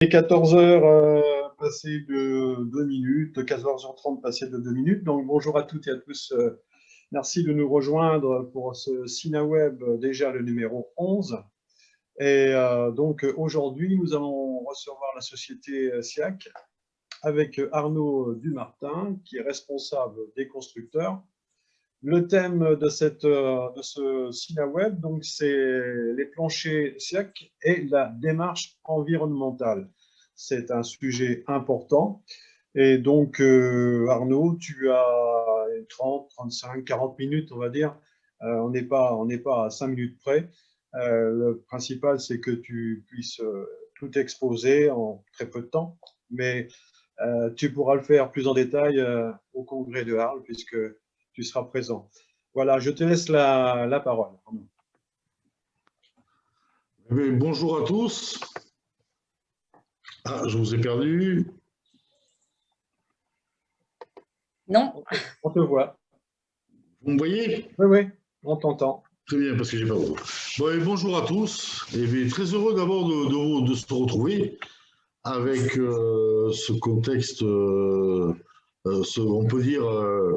Et 14 heures passées de 2 minutes, 14h30 passées de 2 minutes. Donc bonjour à toutes et à tous. Merci de nous rejoindre pour ce SinaWeb, déjà le numéro 11. Et donc aujourd'hui, nous allons recevoir la société SIAC avec Arnaud Dumartin, qui est responsable des constructeurs. Le thème de ce SinaWeb, donc, c'est les planchers SIAC et la démarche environnementale. C'est un sujet important. Et donc, Arnaud, tu as 30, 35, 40 minutes, on va dire. On n'est pas à 5 minutes près. Le principal, c'est que tu puisses tout exposer en très peu de temps. Mais tu pourras le faire plus en détail au congrès de Arles, puisque tu seras présent. Voilà, je te laisse la parole. Bonjour à tous. Ah, je vous ai perdu. Non. On te voit. Vous me voyez? Oui, oui, on t'entend. Très bien, parce que j'ai pas de voix. Bon, bonjour à tous. Et très heureux d'abord de se retrouver avec ce contexte. On peut dire,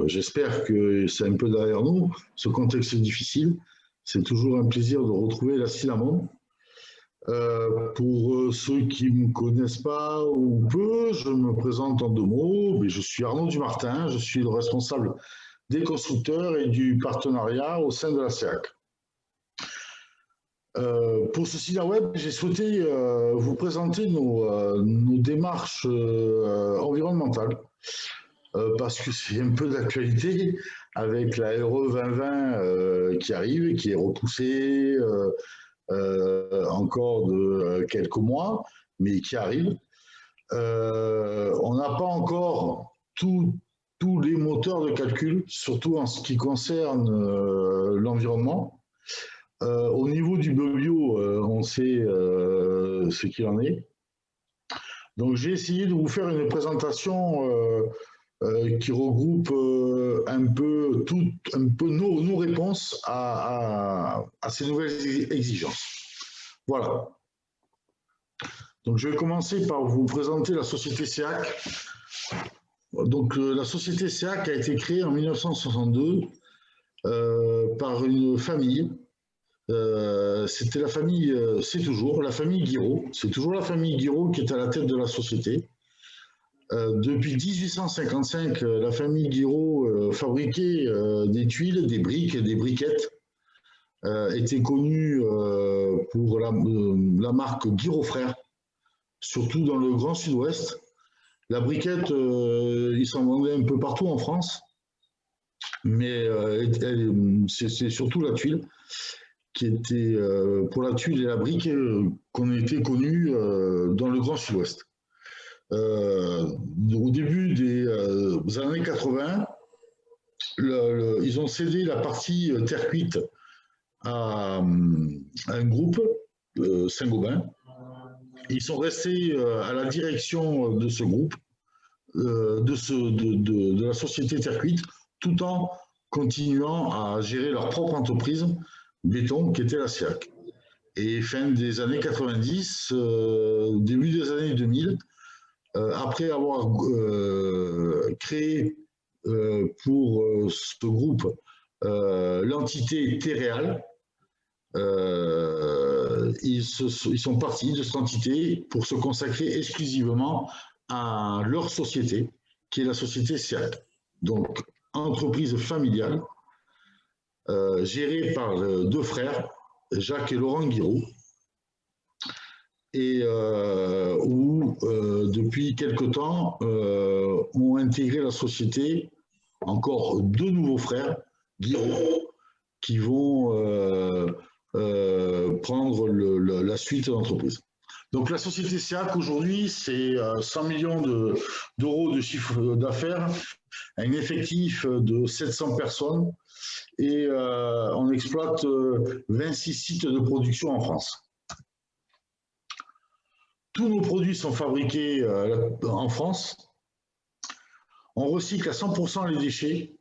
j'espère que c'est un peu derrière nous, ce contexte difficile. C'est toujours un plaisir de retrouver la Sinamon. Pour ceux qui ne me connaissent pas ou peu, je me présente en 2 mots. Je suis Arnaud Dumartin, je suis le responsable des constructeurs et du partenariat au sein de la SIAC. Pour ce SinaWeb, j'ai souhaité vous présenter nos démarches environnementales parce que c'est un peu d'actualité avec la RE 2020 qui arrive et qui est repoussée encore de quelques mois, mais qui arrive. On n'a pas encore tous les moteurs de calcul, surtout en ce qui concerne l'environnement. Au niveau du bio, on sait ce qu'il en est. Donc j'ai essayé de vous faire une présentation qui regroupe un peu nos réponses à ces nouvelles exigences. Voilà. Donc je vais commencer par vous présenter la société SIAC. Donc la société SIAC a été créée en 1962 par une famille. C'était la famille, c'est toujours la famille Guiraud. C'est toujours la famille Guiraud qui est à la tête de la société. Depuis 1855, la famille Guiraud fabriquait des tuiles, des briques, des briquettes. Était connue pour la marque Guiraud Frères, surtout dans le Grand Sud-Ouest. La briquette, il s'en vendait un peu partout en France, mais c'est surtout la tuile qui était, pour la tuile et la brique, qu'on était connus dans le Grand Sud-Ouest. Au début des années 80, ils ont cédé la partie terre cuite à un groupe, Saint-Gobain. Ils sont restés à la direction de ce groupe, de la société terre cuite, tout en continuant à gérer leur propre entreprise béton qui était la SIAC. Et fin des années 90, début des années 2000, après avoir créé pour ce groupe l'entité Terreal, ils sont partis de cette entité pour se consacrer exclusivement à leur société, qui est la société SIAC. Donc, entreprise familiale, gérée par 2 frères, Jacques et Laurent Guiraud, et où, depuis quelque temps, ont intégré la société encore 2 nouveaux frères, Guiraud, qui vont prendre la suite de l'entreprise. Donc la société SIAC aujourd'hui, c'est 100 millions d'euros de chiffre d'affaires, un effectif de 700 personnes et on exploite 26 sites de production en France. Tous nos produits sont fabriqués en France. On recycle à 100% les déchets,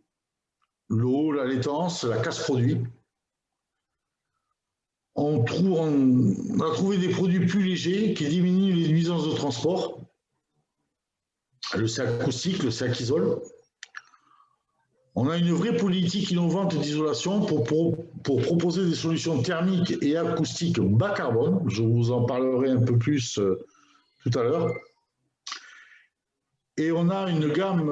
l'eau, la laitance, la casse-produit. on a trouvé des produits plus légers qui diminuent les nuisances de transport. Le sac acoustique, le sac isole. On a une vraie politique innovante d'isolation pour proposer des solutions thermiques et acoustiques bas carbone. Je vous en parlerai un peu plus tout à l'heure. Et on a une gamme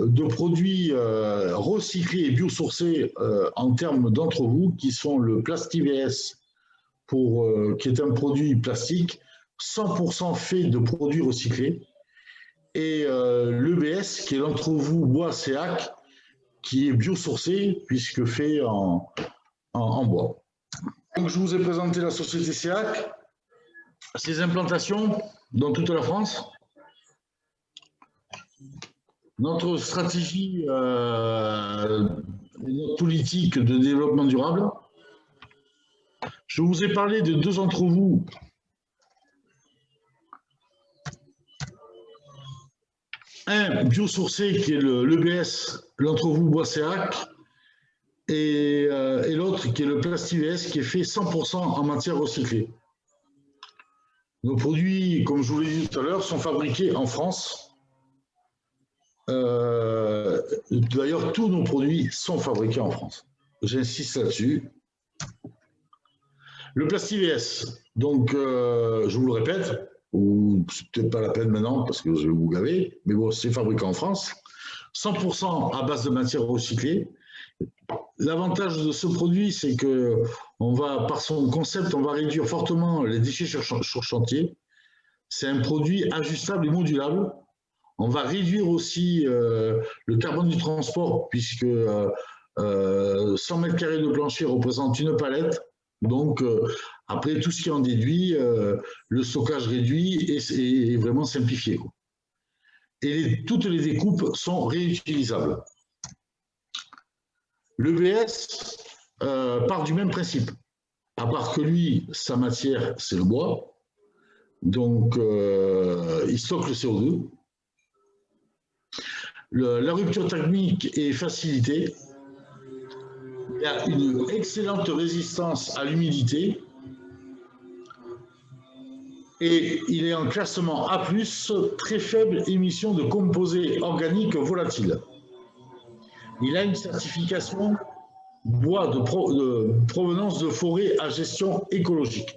de produits recyclés et biosourcés en termes d'entrevous qui sont le PlastiVS, qui est un produit plastique 100% fait de produits recyclés, et l'EBS qui est l'entrevous bois CEAC qui est biosourcé puisque fait en bois. Donc je vous ai présenté la société CEAC, ses implantations dans toute la France. Notre stratégie, notre politique de développement durable. Je vous ai parlé de deux entrevous. Un biosourcé qui est l'EBS, l'entrevous bois CEAC, et l'autre qui est le PlastiVS qui est fait 100% en matière recyclée. Nos produits, comme je vous l'ai dit tout à l'heure, sont fabriqués en France. D'ailleurs, tous nos produits sont fabriqués en France. J'insiste là-dessus. Le PlastiVS, donc je vous le répète, ou c'est peut-être pas la peine maintenant parce que je vais vous gaver, mais bon, c'est fabriqué en France, 100% à base de matière recyclée. L'avantage de ce produit, c'est que par son concept, on va réduire fortement les déchets sur chantier. C'est un produit ajustable et modulable. On va réduire aussi le carbone du transport puisque 100 mètres carrés de plancher représente une palette. Donc, après, tout ce qui en déduit, le stockage réduit et vraiment simplifié, quoi. Et toutes les découpes sont réutilisables. L'EBS part du même principe, à part que lui, sa matière, c'est le bois. Donc, il stocke le CO2. La rupture thermique est facilitée. Il a une excellente résistance à l'humidité. Et il est en classement A+, très faible émission de composés organiques volatiles. Il a une certification bois de provenance de forêt à gestion écologique.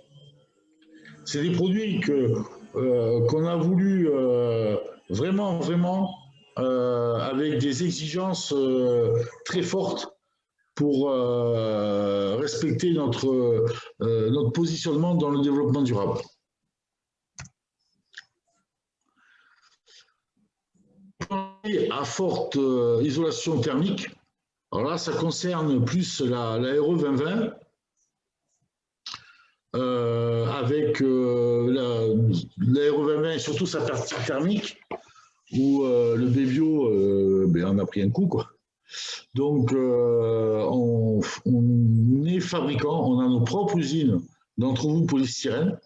C'est des produits qu'on a voulu vraiment avec des exigences très fortes pour respecter notre positionnement dans le développement durable. À forte isolation thermique. Alors là, ça concerne plus la RE 2020 avec la RE 2020 et surtout sa partie thermique où le Bébio en a pris un coup, quoi. Donc, on est fabricant, on a nos propres usines d'entrevous polystyrène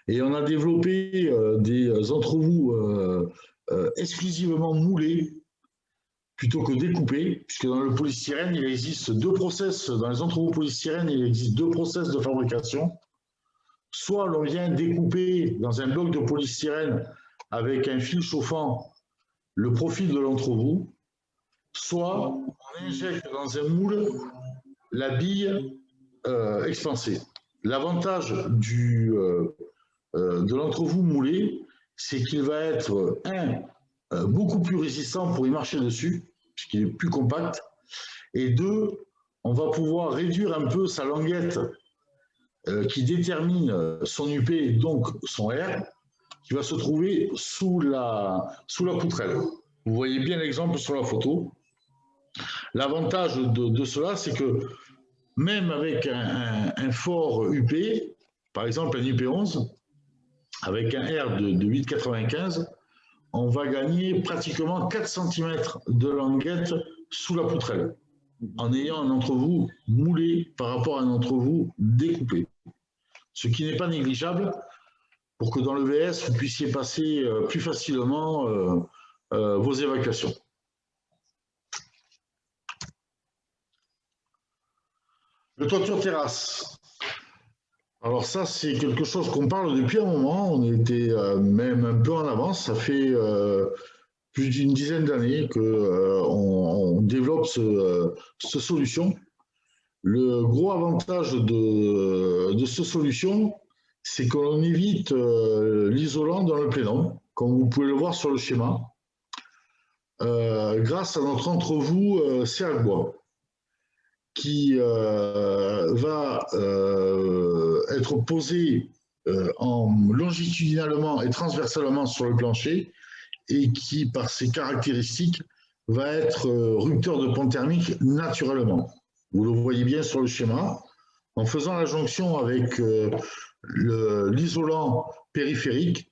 et on a développé des entrevous exclusivement moulés plutôt que découpés, puisque dans le polystyrène, il existe deux process, dans les entrevous polystyrène, il existe deux process de fabrication. Soit l'on vient découper dans un bloc de polystyrène avec un fil chauffant le profil de l'entrevous, soit on injecte dans un moule la bille expansée. L'avantage de l'entrevous moulé, c'est qu'il va être, beaucoup plus résistant pour y marcher dessus, puisqu'il est plus compact, et deux, on va pouvoir réduire un peu sa languette qui détermine son UP, donc son R, qui va se trouver sous la poutrelle. Vous voyez bien l'exemple sur la photo. L'avantage de cela, c'est que même avec un fort UP, par exemple un UP11, avec un R de 8,95, on va gagner pratiquement 4 cm de languette sous la poutrelle, en ayant un entrevous moulé par rapport à un entrevous découpé. Ce qui n'est pas négligeable pour que dans le VS, vous puissiez passer plus facilement vos évacuations. Le toiture terrasse. Alors ça, c'est quelque chose qu'on parle depuis un moment. On était même un peu en avance. Ça fait plus d'une dizaine d'années qu'on développe cette solution. Le gros avantage de cette solution, c'est que l'on évite l'isolant dans le plénum, comme vous pouvez le voir sur le schéma, grâce à notre entrevous serre bois, qui va être posé longitudinalement et transversalement sur le plancher et qui, par ses caractéristiques, va être rupteur de pont thermique naturellement. Vous le voyez bien sur le schéma. En faisant la jonction avec l'isolant périphérique,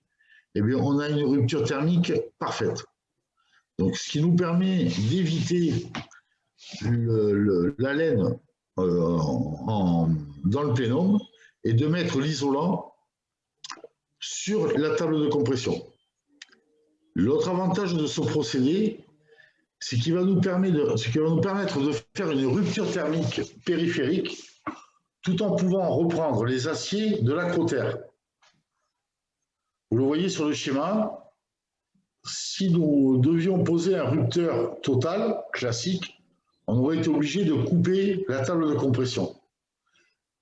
eh bien, on a une rupture thermique parfaite. Donc, ce qui nous permet d'éviter la laine dans le plénum et de mettre l'isolant sur la table de compression. L'autre avantage de ce procédé, c'est qu'il va nous permettre de faire une rupture thermique périphérique tout en pouvant reprendre les aciers de l'acrotère. Vous le voyez sur le schéma, si nous devions poser un rupteur total, classique, on aurait été obligé de couper la table de compression.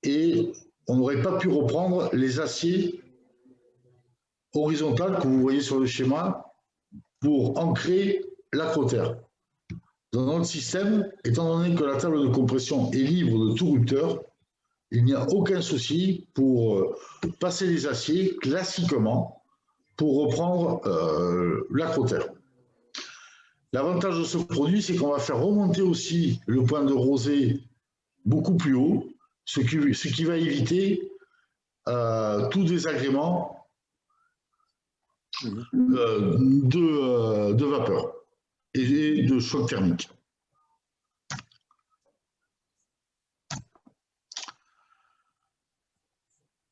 Et on n'aurait pas pu reprendre les aciers horizontales que vous voyez sur le schéma pour ancrer l'acrotère. Dans notre système, étant donné que la table de compression est libre de tout rupteur, il n'y a aucun souci pour passer les aciers classiquement pour reprendre l'acrotère. L'avantage de ce produit, c'est qu'on va faire remonter aussi le point de rosée beaucoup plus haut, ce qui va éviter tout désagrément de vapeur et de choc thermique.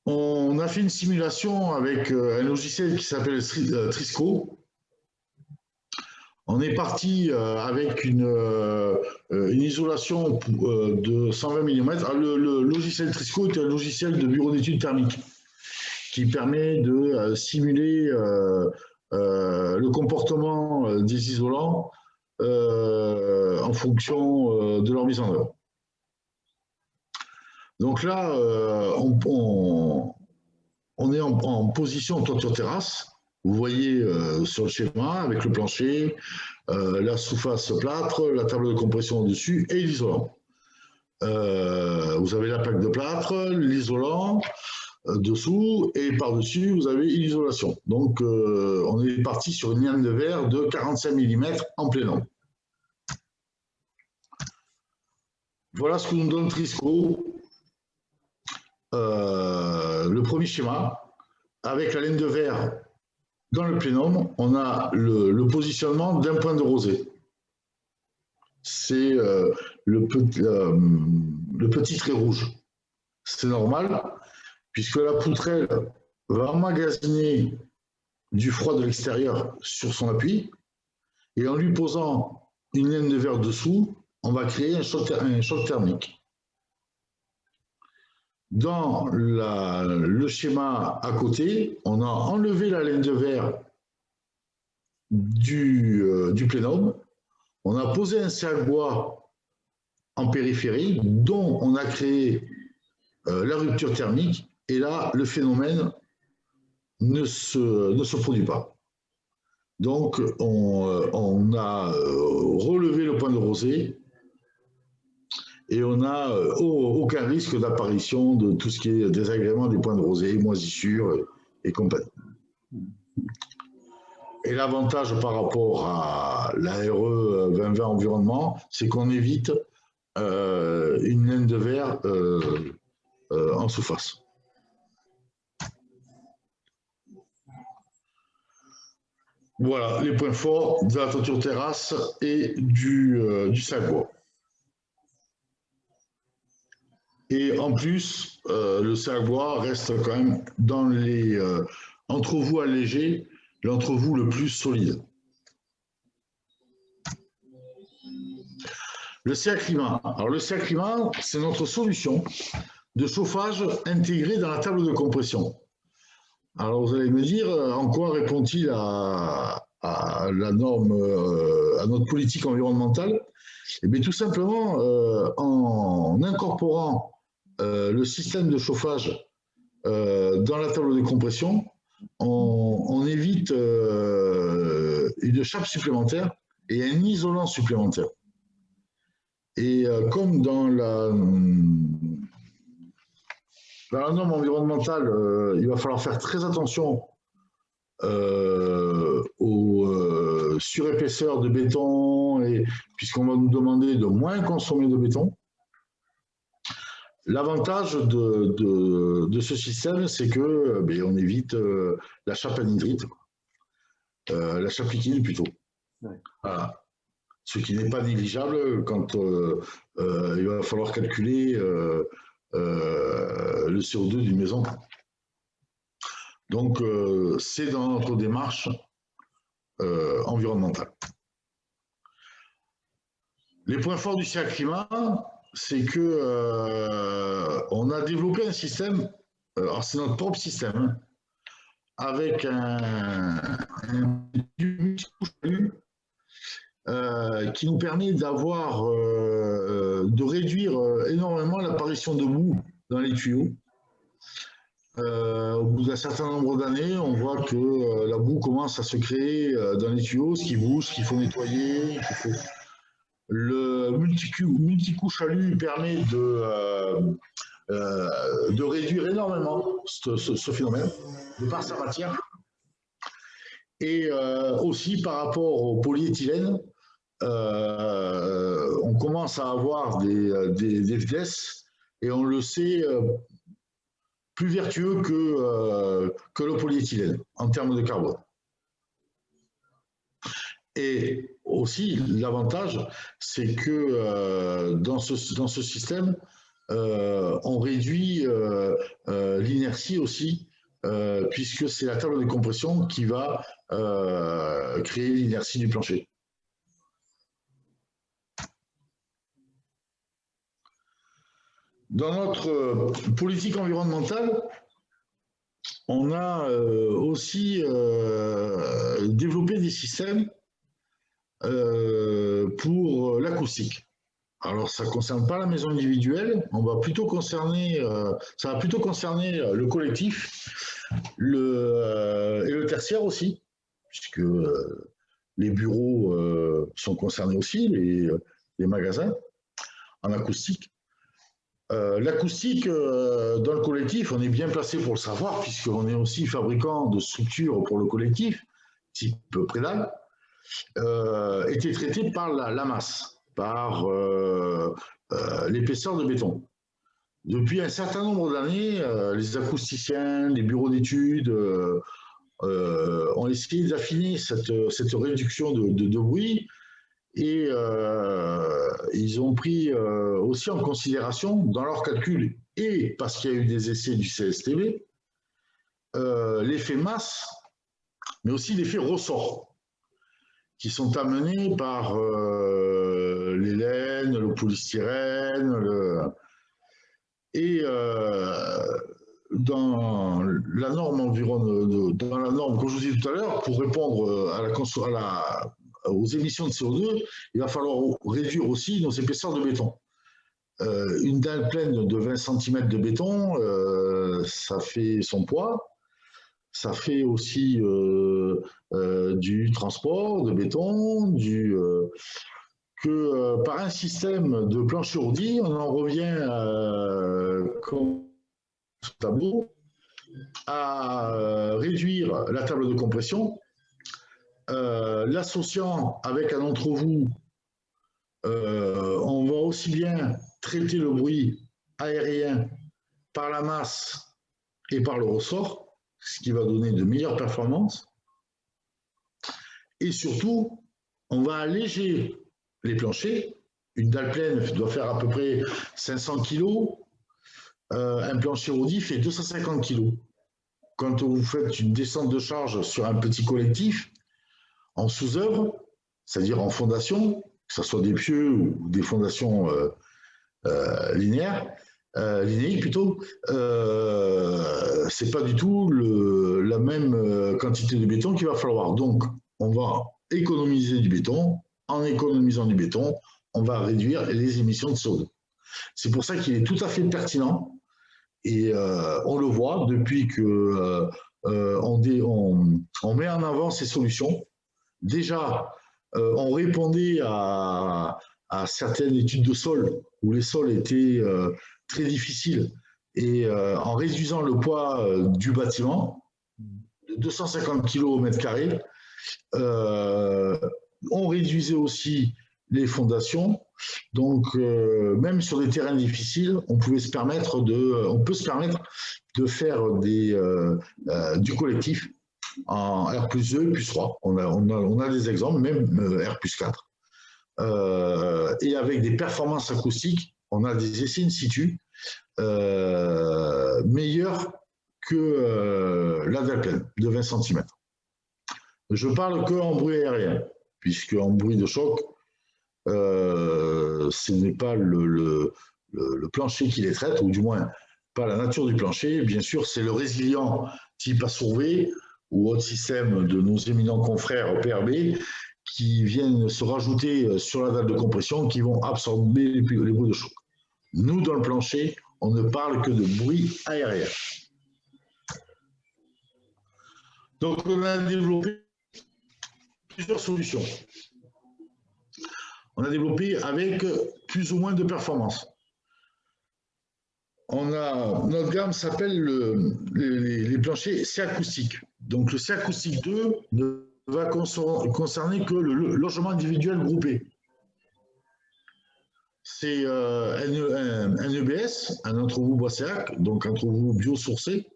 On a fait une simulation avec un logiciel qui s'appelle Trisco. On est parti avec une isolation de 120 mm. Le logiciel Trisco est un logiciel de bureau d'études thermiques qui permet de simuler le comportement des isolants en fonction de leur mise en œuvre. Donc là, on est en position toiture terrasse. Vous voyez sur le schéma avec le plancher, la sous-face plâtre, la table de compression au-dessus et l'isolant. Vous avez la plaque de plâtre, l'isolant dessous et par-dessus, vous avez l'isolation. Donc, on est parti sur une liane de verre de 45 mm en plénum. Voilà ce que nous donne Trisco. Le premier schéma, avec la laine de verre dans le plénum, on a le positionnement d'un point de rosée. C'est le petit trait rouge. C'est normal, puisque la poutrelle va emmagasiner du froid de l'extérieur sur son appui, et en lui posant une laine de verre dessous, on va créer un choc thermique. Dans le schéma à côté, on a enlevé la laine de verre du plénum, on a posé un serre-bois en périphérie dont on a créé la rupture thermique, et là, le phénomène ne se produit pas. Donc, on a relevé le point de rosée et on n'a aucun risque d'apparition de tout ce qui est désagrément des points de rosée, moisissures et compagnie. Et l'avantage par rapport à l'ARE 2020 environnement, c'est qu'on évite une laine de verre en sous-face. Voilà les points forts de la toiture terrasse et du serre-bois. Et en plus, le serre-bois reste quand même dans les entrevous allégés, l'entrevous le plus solide. Le CA Climat. Alors, le CA Climat, c'est notre solution de chauffage intégrée dans la table de compression. Alors, vous allez me dire, en quoi répond-il à la norme, à notre politique environnementale? Eh bien, tout simplement, en incorporant le système de chauffage dans la table de compression, on évite une chape supplémentaire et un isolant supplémentaire. Et comme dans la norme environnementale, il va falloir faire très attention aux surépaisseurs de béton, puisqu'on va nous demander de moins consommer de béton. L'avantage de ce système, c'est que on évite la chape anhydrite, la chape liquide plutôt. Ouais. Voilà. Ce qui n'est pas négligeable quand il va falloir calculer le CO2 d'une maison. Donc, c'est dans notre démarche environnementale. Les points forts du CA Climat, c'est que on a développé un système, alors c'est notre propre système, hein, avec un qui nous permet de réduire énormément l'apparition de boue dans les tuyaux. Au bout d'un certain nombre d'années, on voit que la boue commence à se créer dans les tuyaux, ce qui bouge, ce qu'il faut nettoyer. Le multicouche chalut permet de réduire énormément ce phénomène de par sa matière. Et aussi par rapport au polyéthylène, on commence à avoir des FDS et on le sait plus vertueux que le polyéthylène en termes de carbone. Et aussi, l'avantage, c'est que dans ce système, on réduit l'inertie aussi, puisque c'est la table de compression qui va créer l'inertie du plancher. Dans notre politique environnementale, on a aussi développé des systèmes pour l'acoustique. Alors, ça ne concerne pas la maison individuelle, ça va plutôt concerner le collectif et le tertiaire aussi, puisque les bureaux sont concernés aussi, les magasins en acoustique. L'acoustique, dans le collectif, on est bien placé pour le savoir, puisqu'on est aussi fabricant de structures pour le collectif, type prédale, était traité par la masse, par l'épaisseur de béton. Depuis un certain nombre d'années, les acousticiens, les bureaux d'études ont essayé d'affiner cette réduction de bruit. Et ils ont pris aussi en considération dans leurs calculs, et parce qu'il y a eu des essais du CSTB, l'effet masse, mais aussi l'effet ressort, qui sont amenés par les laines, le polystyrène, et dans la norme comme je vous disais tout à l'heure, pour répondre aux émissions de CO2, il va falloir réduire aussi nos épaisseurs de béton. Une dalle pleine de 20 cm de béton, ça fait son poids. Ça fait aussi du transport de béton, par un système de plancher ourdi, on en revient comme ce tableau, à réduire la table de compression, l'associant avec un entrevous, on va aussi bien traiter le bruit aérien par la masse et par le ressort, ce qui va donner de meilleures performances. Et surtout, on va alléger les planchers. Une dalle pleine doit faire à peu près 500 kg. Un plancher ourdi fait 250 kg. Quand vous faites une descente de charge sur un petit collectif, en sous-œuvre, c'est-à-dire en fondation, que ce soit des pieux ou des fondations linéiques plutôt, c'est pas du tout la même quantité de béton qu'il va falloir. Donc, on va économiser du béton. En économisant du béton, on va réduire les émissions de CO2. C'est pour ça qu'il est tout à fait pertinent, et on le voit depuis que on met en avant ces solutions. Déjà, on répondait à certaines études de sol où les sols étaient très difficiles, et en réduisant le poids du bâtiment de 250 kg au mètre carré, on réduisait aussi les fondations. Donc, même sur des terrains difficiles, on peut se permettre de faire du collectif en R+2, +3. On a des exemples, même R+4. Et avec des performances acoustiques, on a des essais in situ meilleurs que la dalle pleine de 20 cm. Je parle qu'en bruit aérien, puisque en bruit de choc, ce n'est pas le plancher qui les traite, ou du moins pas la nature du plancher. Bien sûr, c'est le résilient type Assourvé ou autre système de nos éminents confrères PRB qui viennent se rajouter sur la dalle de compression, qui vont absorber les bruits de choc. Nous, dans le plancher, on ne parle que de bruit aérien. Donc, on a développé plusieurs solutions. On a développé avec plus ou moins de performance. Notre gamme s'appelle les planchers C-acoustiques. Donc le C-acoustique 2 ne va concerner que le logement individuel groupé. C'est un EBS, un entrevous bois-séac, donc un entrevous biosourcé,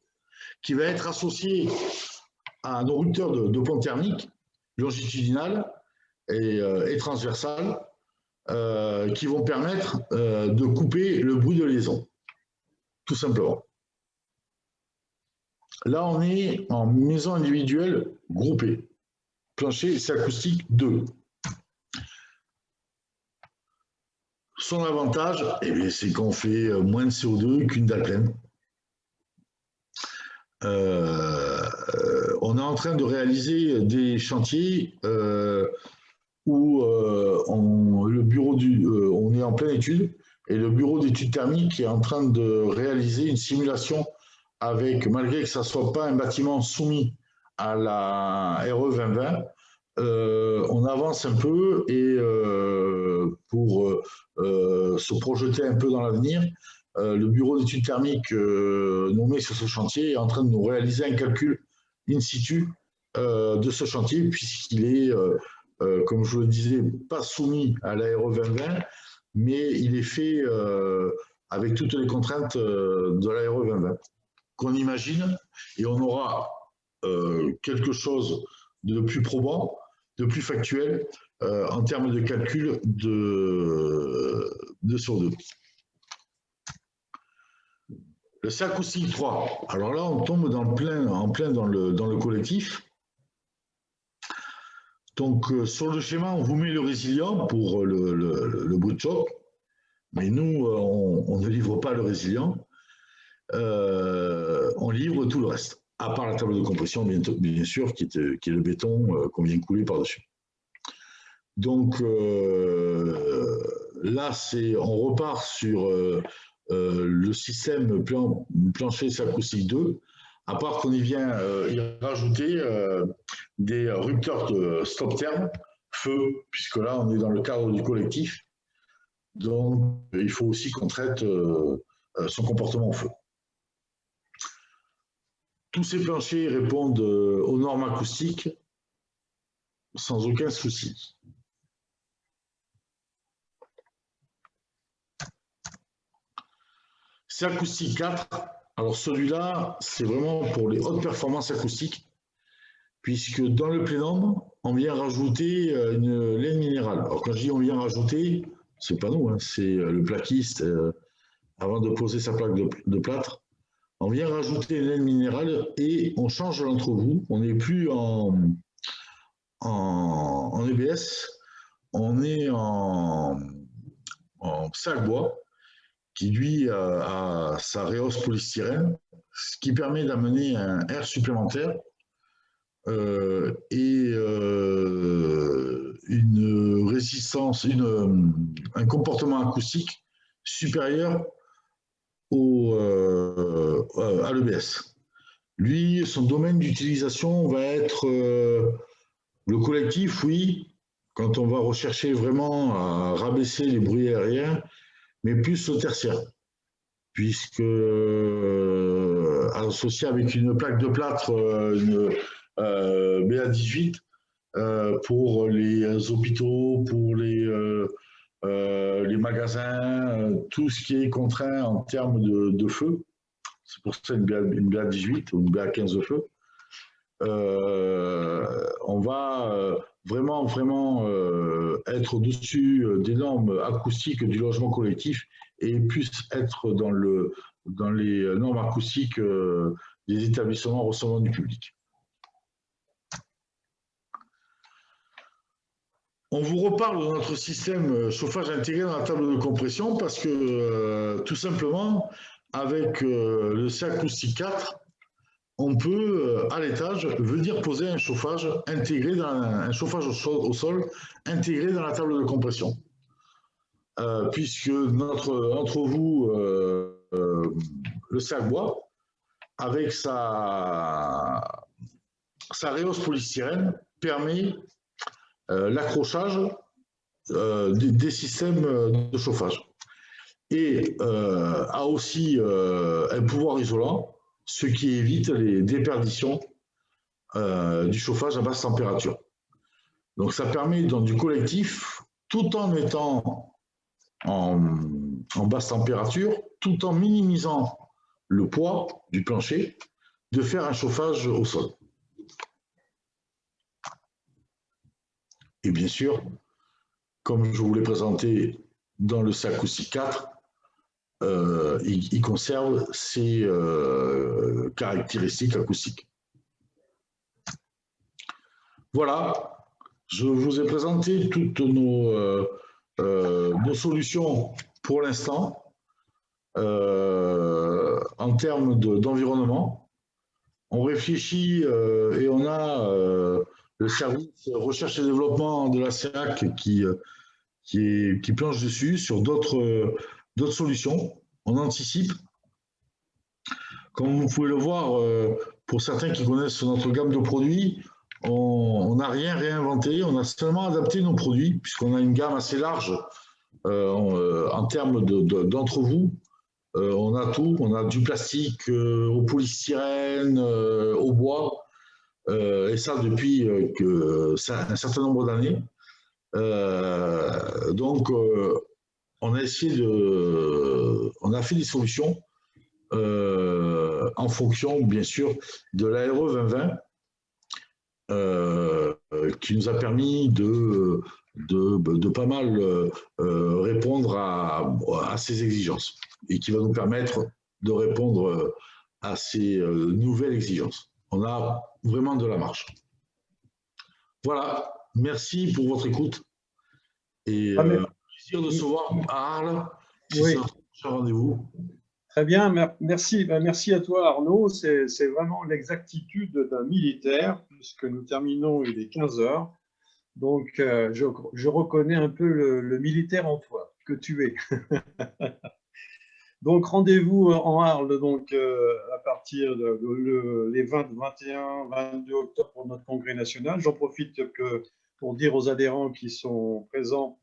qui va être associé à nos rupteurs de pont thermique longitudinales et transversales, qui vont permettre de couper le bruit de liaison, tout simplement. Là, on est en maison individuelle groupée. Plancher, c'est acoustique 2. Son avantage, eh c'est qu'on fait moins de CO2 qu'une dalle pleine. On est en train de réaliser des chantiers où on est en pleine étude, et le bureau d'études thermiques est en train de réaliser une simulation avec, malgré que ça ne soit pas un bâtiment soumis à la RE 2020, on avance un peu, et pour se projeter un peu dans l'avenir, le bureau d'études thermiques nommé sur ce chantier est en train de nous réaliser un calcul in situ de ce chantier, puisqu'il est, comme je le disais, pas soumis à la RE 2020, mais il est fait avec toutes les contraintes de la RE 2020 qu'on imagine, et on aura quelque chose de plus probant, de plus factuel en termes de calcul de CO2. Le C-acoustique 3, alors là on tombe en plein dans le collectif. Donc sur le schéma, on vous met le résilient pour le bruit de choc, mais nous on ne livre pas le résilient, on livre tout le reste, à part la table de compression bien sûr, qui est le béton qu'on vient couler par-dessus. Donc là, on repart sur le système plancher C-acoustique 2, à part qu'on y vient y rajouter des rupteurs de stop terme, feu, puisque là, on est dans le cadre du collectif. Donc, il faut aussi qu'on traite son comportement au feu. Tous ces planchers répondent aux normes acoustiques sans aucun souci. C'est acoustique 4. Alors celui-là, c'est vraiment pour les hautes performances acoustiques, puisque dans le plénum, on vient rajouter une laine minérale. Alors quand je dis on vient rajouter, c'est pas nous, hein, c'est le plaquiste, avant de poser sa plaque de plâtre, on vient rajouter une laine minérale et on change l'entrevous. On n'est plus en EBS, on est en sac bois qui, lui, a sa réhausse polystyrène, ce qui permet d'amener un air supplémentaire et une résistance, un comportement acoustique supérieur à l'EBS. Lui, son domaine d'utilisation va être le collectif, oui, quand on va rechercher vraiment à rabaisser les bruits aériens, mais plus au tertiaire, puisque associé avec une plaque de plâtre, une BA18, pour les hôpitaux, pour les magasins, tout ce qui est contraint en termes de feu. C'est pour ça une BA18 ou une BA15 de feu. On va vraiment être au-dessus des normes acoustiques du logement collectif et plus être dans les normes acoustiques des établissements recevant du public. On vous reparle de notre système chauffage intégré dans la table de compression parce que tout simplement, avec le C-Acoustic 4, on peut, à l'étage, venir poser un chauffage intégré un chauffage au sol intégré dans la table de compression. Puisque entre vous, le sac bois, avec sa réhausse polystyrène, permet l'accrochage des systèmes de chauffage. Et a aussi un pouvoir isolant, ce qui évite les déperditions du chauffage à basse température. Donc ça permet dans du collectif, tout en étant en basse température, tout en minimisant le poids du plancher, de faire un chauffage au sol. Et bien sûr, comme je vous l'ai présenté dans le C-Acoustic 4, il conserve ses caractéristiques acoustiques. Voilà, je vous ai présenté toutes nos solutions pour l'instant en termes d'environnement. On réfléchit et on a le service recherche et développement de la SEAC qui planche dessus sur d'autres solutions. On anticipe. Comme vous pouvez le voir, pour certains qui connaissent notre gamme de produits, on n'a rien réinventé, on a seulement adapté nos produits, puisqu'on a une gamme assez large en termes d'entre-vous. On a tout, on a du plastique au polystyrène, au bois, et ça depuis un certain nombre d'années. Donc, on a fait des solutions en fonction, bien sûr, de l'ARE 2020, qui nous a permis de pas mal répondre à ces exigences et qui va nous permettre de répondre à ces nouvelles exigences. On a vraiment de la marge. Voilà, merci pour votre écoute et plaisir de se voir à Arles, si c'est notre prochain rendez-vous. Très bien, merci. Merci à toi Arnaud, c'est vraiment l'exactitude d'un militaire, puisque nous terminons, il est 15 h. Donc je reconnais un peu le militaire en toi, que tu es. Donc rendez-vous en Arles donc, à partir les 20, 21, 22 octobre pour notre congrès national. J'en profite pour dire aux adhérents qui sont présents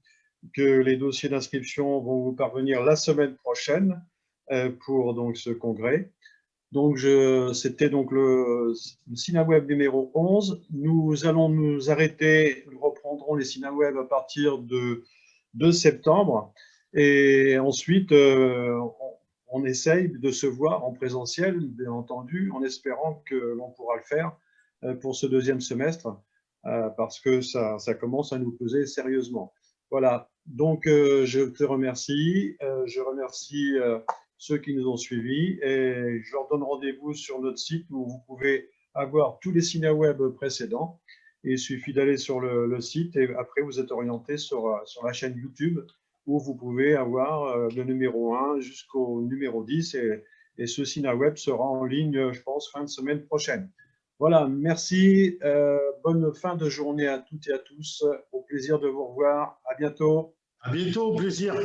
que les dossiers d'inscription vont vous parvenir la semaine prochaine pour donc, ce congrès. Donc c'était donc le SINAWeb numéro 11. Nous allons nous arrêter, nous reprendrons les SINAWeb à partir de septembre. Et ensuite, on essaye de se voir en présentiel, bien entendu, en espérant que l'on pourra le faire pour ce deuxième semestre, parce que ça commence à nous peser sérieusement. Voilà, donc je te remercie. Je remercie ceux qui nous ont suivis et je leur donne rendez-vous sur notre site où vous pouvez avoir tous les SINAWeb précédents. Il suffit d'aller sur le site et après vous êtes orienté sur la chaîne YouTube où vous pouvez avoir le numéro 1 jusqu'au numéro 10 et ce SinaWeb sera en ligne, je pense, fin de semaine prochaine. Voilà, merci. Bonne fin de journée à toutes et à tous. Au plaisir de vous revoir. À bientôt. À bientôt, au plaisir.